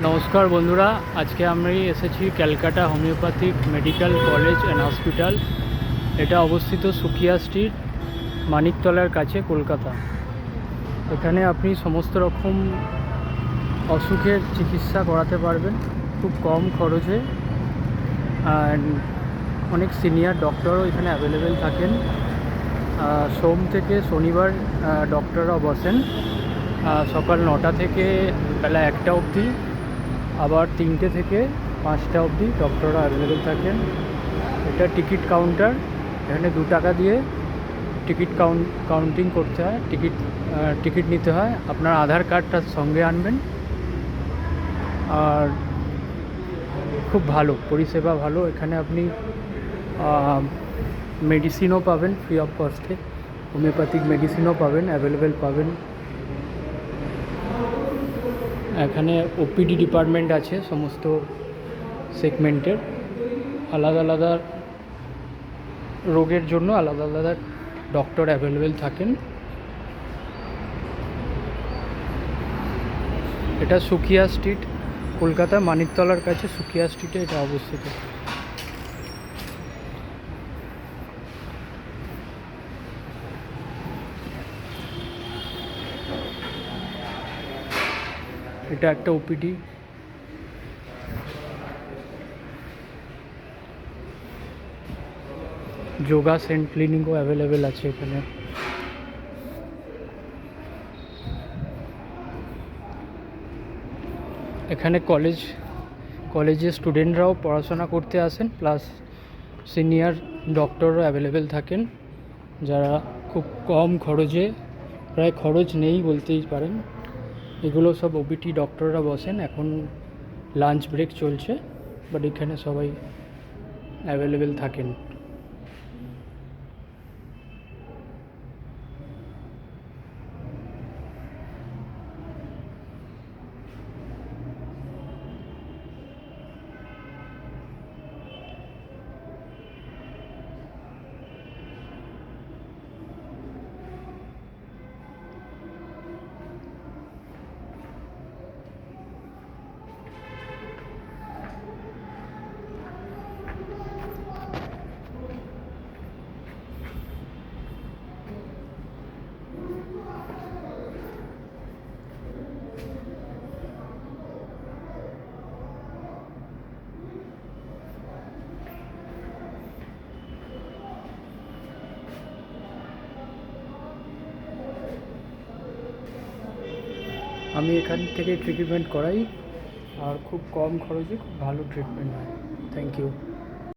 নমস্কার বন্ধুরা, আজকে আমি এসেছি Calcutta homeopathic medical college and hospital. এটা অবস্থিত সুকিয়া স্ট্রিট, মানিকতলার কাছে, কলকাতা। এখানে আপনি সমস্ত রকম অসুখের চিকিৎসা করাতে পারবেন খুব কম খরচে। অ্যান্ড অনেক সিনিয়র ডক্টরও এখানে অ্যাভেলেবেল থাকেন। সোম থেকে শনিবার ডক্টররা বসেন সকাল 9টা থেকে বেলা 1টা অবধি, আবার 3টে থেকে 5টা অবধি ডক্টররা অ্যাভেলেবেল থাকেন। এটা টিকিট কাউন্টার, এখানে 2 টাকা দিয়ে টিকিট কাউন্টিং করতে হয়, টিকিট নিতে হয়। আপনার আধার কার্ডটা সঙ্গে আনবেন। আর খুব ভালো পরিষেবা, ভালো। এখানে আপনি মেডিসিনও পাবেন ফ্রি অফ কস্টে, হোমিওপ্যাথিক মেডিসিনও পাবেন, অ্যাভেলেবেল পাবেন। এখানে ওপিডি ডিপার্টমেন্ট আছে, সমস্ত সেগমেন্টের আলাদা আলাদা রোগের জন্য আলাদা আলাদা ডক্টর অ্যাভেলেবেল থাকেন। এটা সুকিয়া স্ট্রিট, কলকাতা মানিকতলার কাছে সুকিয়া স্ট্রিটে এটা অবস্থিত। এটা একটা ওপিডি। যোগা সেন্ট ক্লিনিকও অ্যাভেলেবেল আছে এখানে। এখানে কলেজের স্টুডেন্টরাও পড়াশোনা করতে আসেন, প্লাস সিনিয়র ডক্টরও অ্যাভেলেবেল থাকেন, যারা খুব কম খরচে, প্রায় খরচ নেই বলতেই পারেন। এগুলো সব ওপিটি ডক্টররা বসেন। এখন লাঞ্চ ব্রেক চলছে, বাট এখানে সবাই অ্যাভেলেবেল থাকেন। আমি এখান থেকে ট্রিটমেন্ট করাই, আর খুব কম খরচে খুব ভালো ট্রিটমেন্ট হয়। Thank you.